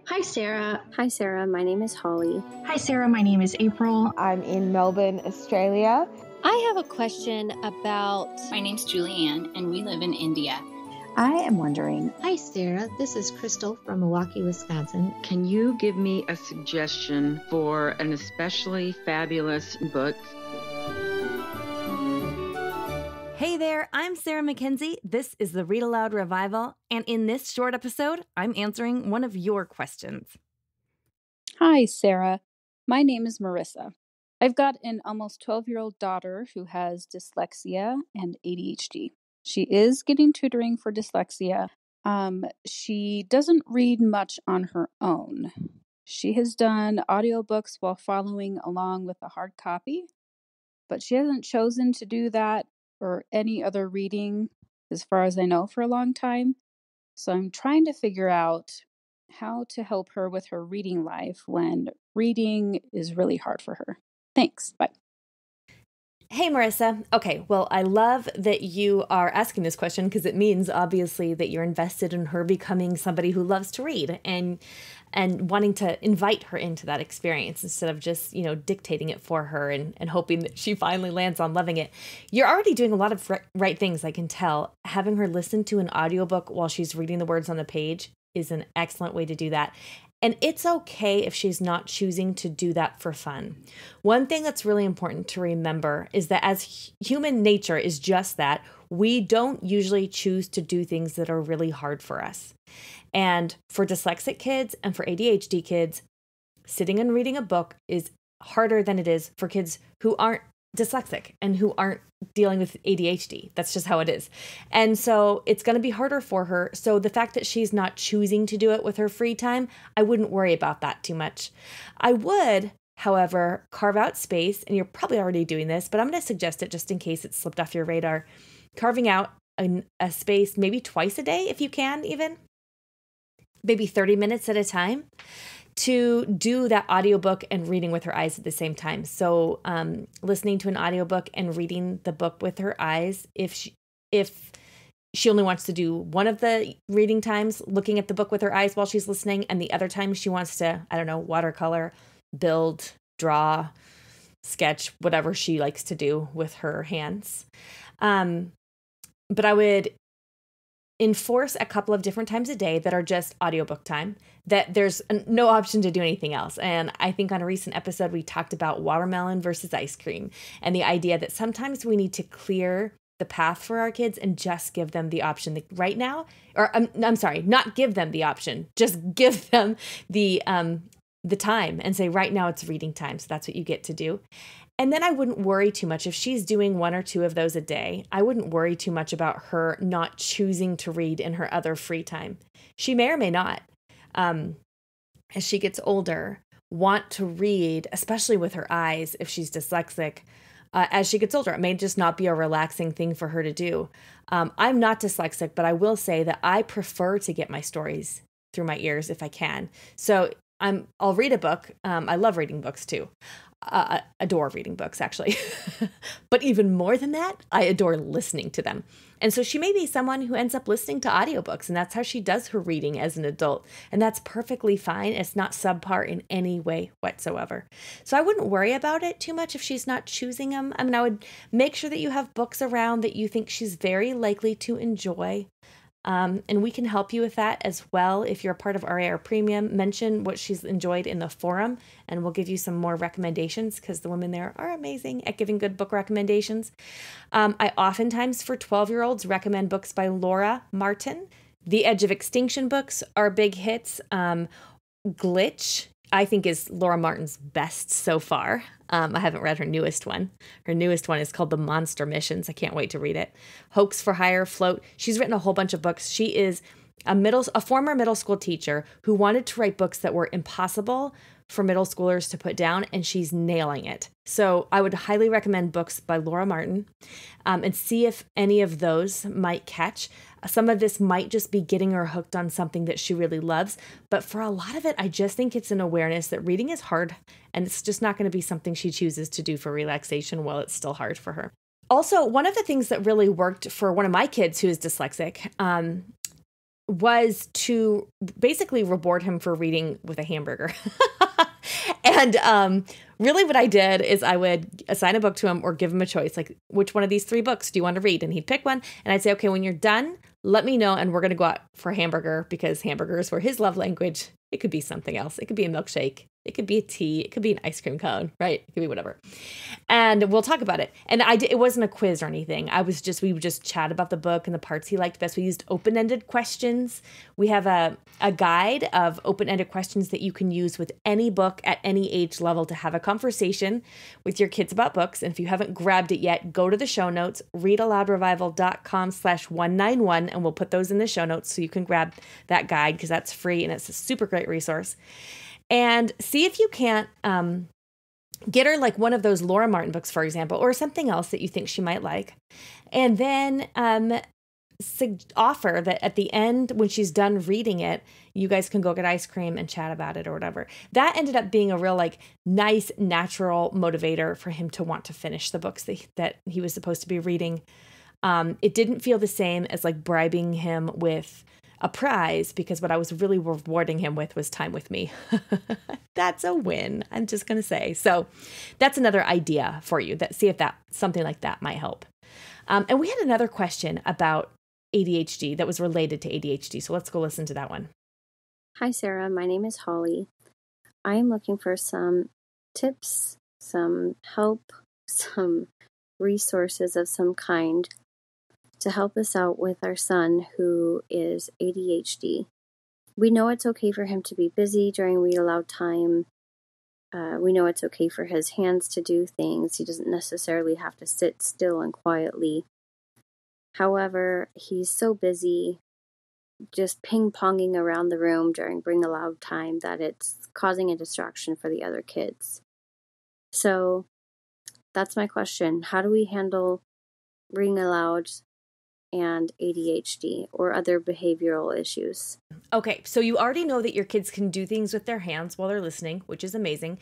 Hi, Sarah. Hi, Sarah. My name is Holly. Hi, Sarah. My name is April. I'm in Melbourne, Australia. I have a question about... My name's Julianne, and we live in India. I am wondering... Hi, Sarah. This is Crystal from Milwaukee, Wisconsin. Can you give me a suggestion for an especially fabulous book? Hey there, I'm Sarah McKenzie. This is the Read-Aloud Revival, and in this short episode, I'm answering one of your questions. Hi, Sarah. My name is Marissa. I've got an almost 12-year-old daughter who has dyslexia and ADHD. She is getting tutoring for dyslexia. She doesn't read much on her own. She has done audiobooks while following along with a hard copy, but she hasn't chosen to do that or any other reading, as far as I know, for a long time. So I'm trying to figure out how to help her with her reading life when reading is really hard for her. Thanks. Bye. Hey, Marissa. Okay, well, I love that you are asking this question because it means, obviously, that you're invested in her becoming somebody who loves to read and wanting to invite her into that experience instead of just, dictating it for her and hoping that she finally lands on loving it. You're already doing a lot of right things, I can tell. Having her listen to an audiobook while she's reading the words on the page is an excellent way to do that. And it's okay if she's not choosing to do that for fun. One thing that's really important to remember is that as human nature is just that, we don't usually choose to do things that are really hard for us. And for dyslexic kids and for ADHD kids, sitting and reading a book is harder than it is for kids who aren't dyslexic and who aren't dealing with ADHD. That's just how it is. And so it's going to be harder for her. So the fact that she's not choosing to do it with her free time, I wouldn't worry about that too much. I would, however, carve out space, and you're probably already doing this, but I'm going to suggest it just in case it slipped off your radar, carving out a space maybe twice a day if you can, even maybe 30 minutes at a time, to do that audiobook and reading with her eyes at the same time. So listening to an audiobook and reading the book with her eyes, if she only wants to do one of the reading times, looking at the book with her eyes while she's listening, and the other time she wants to, watercolor, build, draw, sketch, whatever she likes to do with her hands. But I would enforce a couple of different times a day that are just audiobook time, that there's no option to do anything else. And I think on a recent episode, we talked about watermelon versus ice cream and the idea that sometimes we need to clear the path for our kids and just give them the option right now, or I'm sorry, not give them the option, just give them the time and say, right now it's reading time. So that's what you get to do. And then I wouldn't worry too much if she's doing one or two of those a day. I wouldn't worry too much about her not choosing to read in her other free time. She may or may not, as she gets older, want to read, especially with her eyes if she's dyslexic. As she gets older, it may just not be a relaxing thing for her to do. I'm not dyslexic, but I will say that I prefer to get my stories through my ears if I can. So I'll read a book. I love reading books too. Adore reading books, actually. But even more than that, I adore listening to them. And so she may be someone who ends up listening to audiobooks, and that's how she does her reading as an adult. And that's perfectly fine. It's not subpar in any way whatsoever. So I wouldn't worry about it too much if she's not choosing them. I mean, I would make sure that you have books around that you think she's very likely to enjoy. And we can help you with that as well. If you're a part of RAR Premium, mention what she's enjoyed in the forum, and we'll give you some more recommendations because the women there are amazing at giving good book recommendations. I oftentimes, for 12-year-olds, recommend books by Laura Martin. The Edge of Extinction books are big hits. Glitch, I think, is Laura Martin's best so far. I haven't read her newest one. Her newest one is called The Monster Missions. I can't wait to read it. Hoax for Hire, Float. She's written a whole bunch of books. She is a former middle school teacher who wanted to write books that were impossible for middle schoolers to put down, and she's nailing it. So I would highly recommend books by Laura Martin, and see if any of those might catch. Some of this might just be getting her hooked on something that she really loves. But for a lot of it, I just think it's an awareness that reading is hard, and it's just not going to be something she chooses to do for relaxation while it's still hard for her. Also, one of the things that really worked for one of my kids who is dyslexic, was to basically reward him for reading with a hamburger. And really what I did is I would assign a book to him or give him a choice, like, which one of these 3 books do you want to read? And he'd pick one. And I'd say, okay, when you're done, let me know. And we're going to go out for a hamburger, because hamburgers were his love language. It could be something else. It could be a milkshake. It could be a tea. It could be an ice cream cone, right? It could be whatever. And we'll talk about it. And it wasn't a quiz or anything. We would just chat about the book and the parts he liked best. We used open-ended questions. We have a guide of open-ended questions that you can use with any book at any age level to have a conversation with your kids about books. And if you haven't grabbed it yet, go to the show notes, readaloudrevival.com/191, and we'll put those in the show notes so you can grab that guide, because that's free and it's a super great resource. And see if you can't get her like one of those Laura Martin books, for example, or something else that you think she might like. And then offer that at the end, when she's done reading it, you guys can go get ice cream and chat about it or whatever. That ended up being a real like nice, natural motivator for him to want to finish the books that he was supposed to be reading. It didn't feel the same as like bribing him with a prize, because what I was really rewarding him with was time with me. That's a win, I'm just going to say. So that's another idea for you, see if something like that might help. And we had another question about ADHD that was related to ADHD. So let's go listen to that one. Hi, Sarah. My name is Holly. I am looking for some tips, some help, some resources of some kind to help us out with our son who is ADHD. We know it's okay for him to be busy during read aloud time. We know it's okay for his hands to do things. He doesn't necessarily have to sit still and quietly. However, he's so busy just ping-ponging around the room during read aloud time that it's causing a distraction for the other kids. So that's my question. How do we handle reading aloud and ADHD or other behavioral issues? Okay, so you already know that your kids can do things with their hands while they're listening, which is amazing.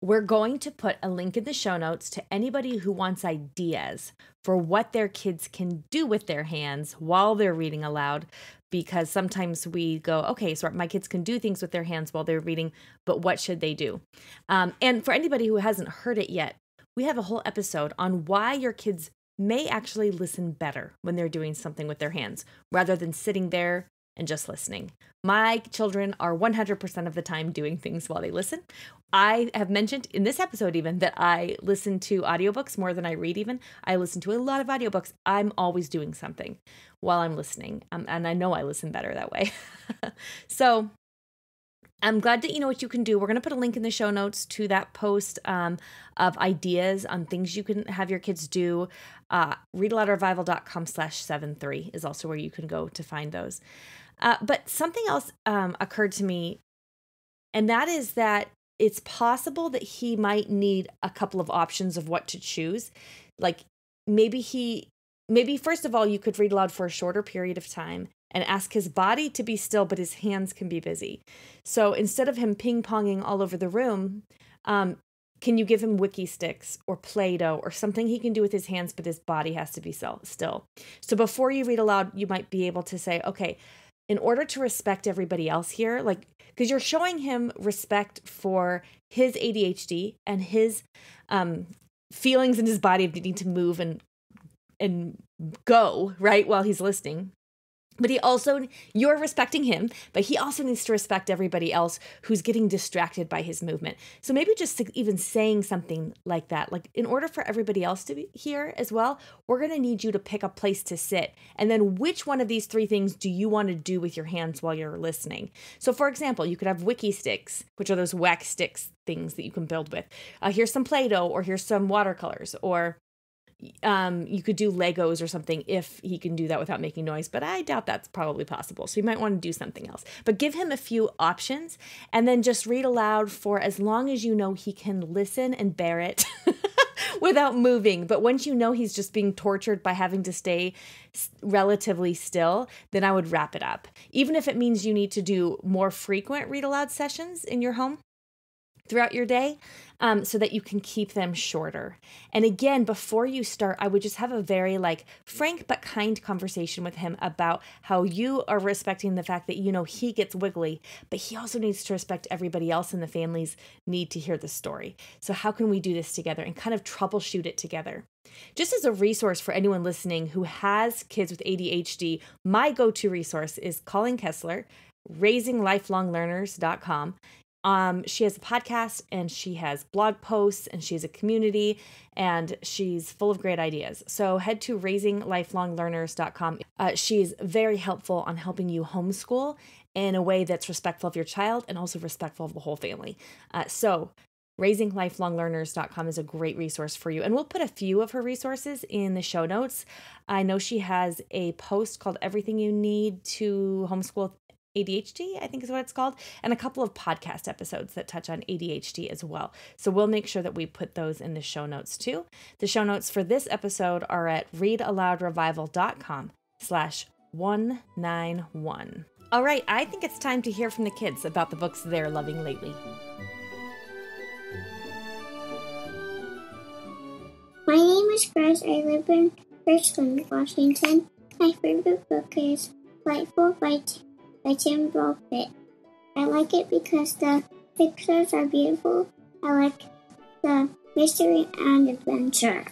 We're going to put a link in the show notes to anybody who wants ideas for what their kids can do with their hands while they're reading aloud, because sometimes we go, okay, so my kids can do things with their hands while they're reading, but what should they do? And for anybody who hasn't heard it yet, we have a whole episode on why your kids may actually listen better when they're doing something with their hands rather than sitting there and just listening. My children are 100% of the time doing things while they listen. I have mentioned in this episode even that I listen to audiobooks more than I read even. I listen to a lot of audiobooks. I'm always doing something while I'm listening. And I know I listen better that way. So I'm glad that you know what you can do. We're going to put a link in the show notes to that post of ideas on things you can have your kids do. Read-Aloud-Revival.com/73 is also where you can go to find those. But something else occurred to me, and that is that it's possible that he might need a couple of options of what to choose. Like maybe first of all, you could read aloud for a shorter period of time and ask his body to be still, but his hands can be busy. So instead of him ping-ponging all over the room, can you give him wiki sticks or Play-Doh or something he can do with his hands, but his body has to be still? So before you read aloud, you might be able to say, okay, in order to respect everybody else here, like, because you're showing him respect for his ADHD and his feelings in his body of needing to move and go, right, while he's listening. But you're respecting him, but he also needs to respect everybody else who's getting distracted by his movement. So maybe just even saying something like that, like in order for everybody else to be here as well, we're going to need you to pick a place to sit. And then which one of these 3 things do you want to do with your hands while you're listening? So for example, you could have wiki sticks, which are those wax sticks things that you can build with. Here's some Play-Doh, or here's some watercolors, or you could do Legos or something if he can do that without making noise, but I doubt that's probably possible. So you might want to do something else, but give him a few options and then just read aloud for as long as you know he can listen and bear it without moving. But once you know he's just being tortured by having to stay relatively still, then I would wrap it up. Even if it means you need to do more frequent read aloud sessions in your home, throughout your day, so that you can keep them shorter. And again, before you start, I would just have a very frank but kind conversation with him about how you are respecting the fact that, he gets wiggly, but he also needs to respect everybody else in the family's need to hear the story. So how can we do this together and kind of troubleshoot it together? Just as a resource for anyone listening who has kids with ADHD, my go-to resource is Colleen Kessler, RaisingLifelongLearners.com. She has a podcast and she has blog posts and she has a community and she's full of great ideas. So head to RaisingLifelongLearners.com. She's very helpful on helping you homeschool in a way that's respectful of your child and also respectful of the whole family. So RaisingLifelongLearners.com is a great resource for you. And we'll put a few of her resources in the show notes. I know she has a post called Everything You Need to Homeschool ADHD, I think is what it's called, and a couple of podcast episodes that touch on ADHD as well. So we'll make sure that we put those in the show notes too. The show notes for this episode are at readaloudrevival.com/191. All right, I think it's time to hear from the kids about the books they're loving lately. My name is Grace. I live in Richland, Washington. My favorite book is Delightful by Tim Buffett. I like it because the pictures are beautiful. I like the mystery and adventure.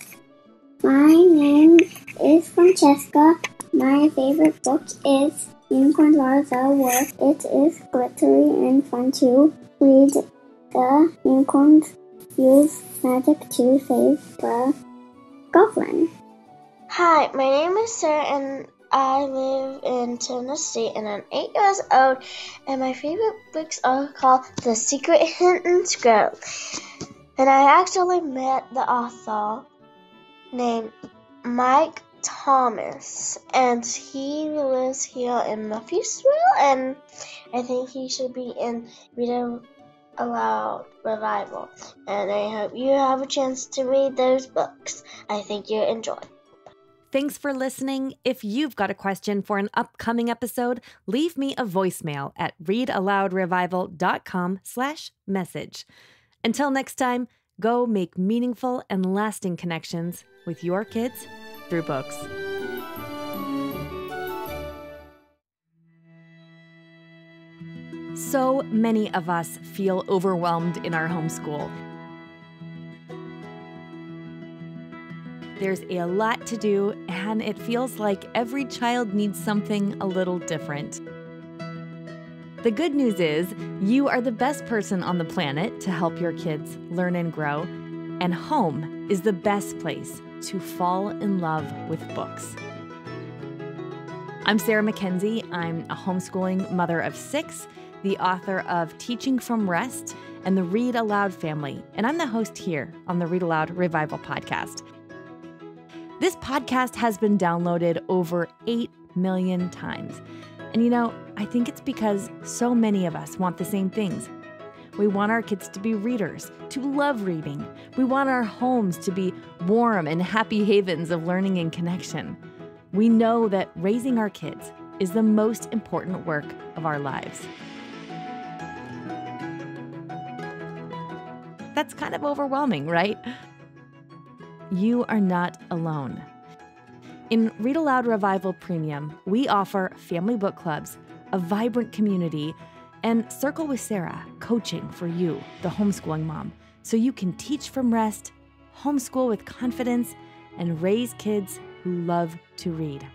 My name is Francesca. My favorite book is Unicorns Are the Worst. It is glittery and fun to read. The unicorns use magic to save the girlfriend. Hi, my name is Sarah and I live in Tennessee and I'm 8 years old and my favorite books are called The Secret Hidden Scroll. And I actually met the author named Mike Thomas and he lives here in Murfreesboro and I think he should be in Read-Aloud Revival. And I hope you have a chance to read those books. I think you'll enjoy. Thanks for listening. If you've got a question for an upcoming episode, leave me a voicemail at readaloudrevival.com/message. Until next time, go make meaningful and lasting connections with your kids through books. So many of us feel overwhelmed in our homeschool. There's a lot to do, and it feels like every child needs something a little different. The good news is, you are the best person on the planet to help your kids learn and grow, and home is the best place to fall in love with books. I'm Sarah Mackenzie. I'm a homeschooling mother of 6, the author of Teaching from Rest and the Read Aloud family, and I'm the host here on the Read Aloud Revival podcast. This podcast has been downloaded over 8 million times. And I think it's because so many of us want the same things. We want our kids to be readers, to love reading. We want our homes to be warm and happy havens of learning and connection. We know that raising our kids is the most important work of our lives. That's kind of overwhelming, right? You are not alone. In Read Aloud Revival Premium, we offer family book clubs, a vibrant community, and Circle with Sarah coaching for you, the homeschooling mom, so you can teach from rest, homeschool with confidence, and raise kids who love to read.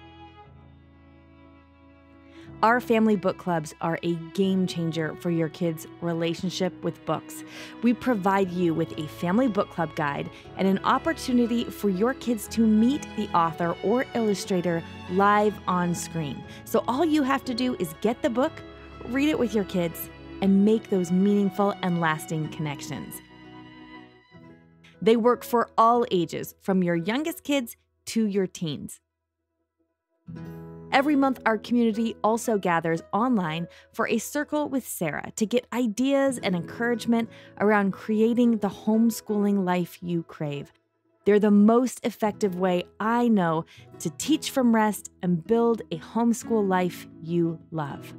Our family book clubs are a game changer for your kids' relationship with books. We provide you with a family book club guide and an opportunity for your kids to meet the author or illustrator live on screen. So all you have to do is get the book, read it with your kids, and make those meaningful and lasting connections. They work for all ages, from your youngest kids to your teens. Every month, our community also gathers online for a Circle with Sarah to get ideas and encouragement around creating the homeschooling life you crave. They're the most effective way I know to teach from rest and build a homeschool life you love.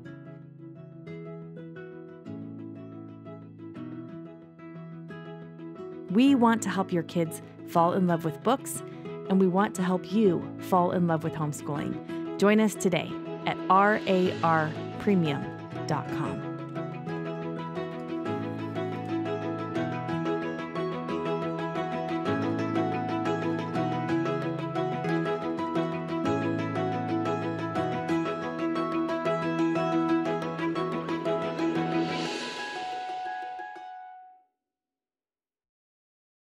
We want to help your kids fall in love with books, and we want to help you fall in love with homeschooling. Join us today at rarpremium.com.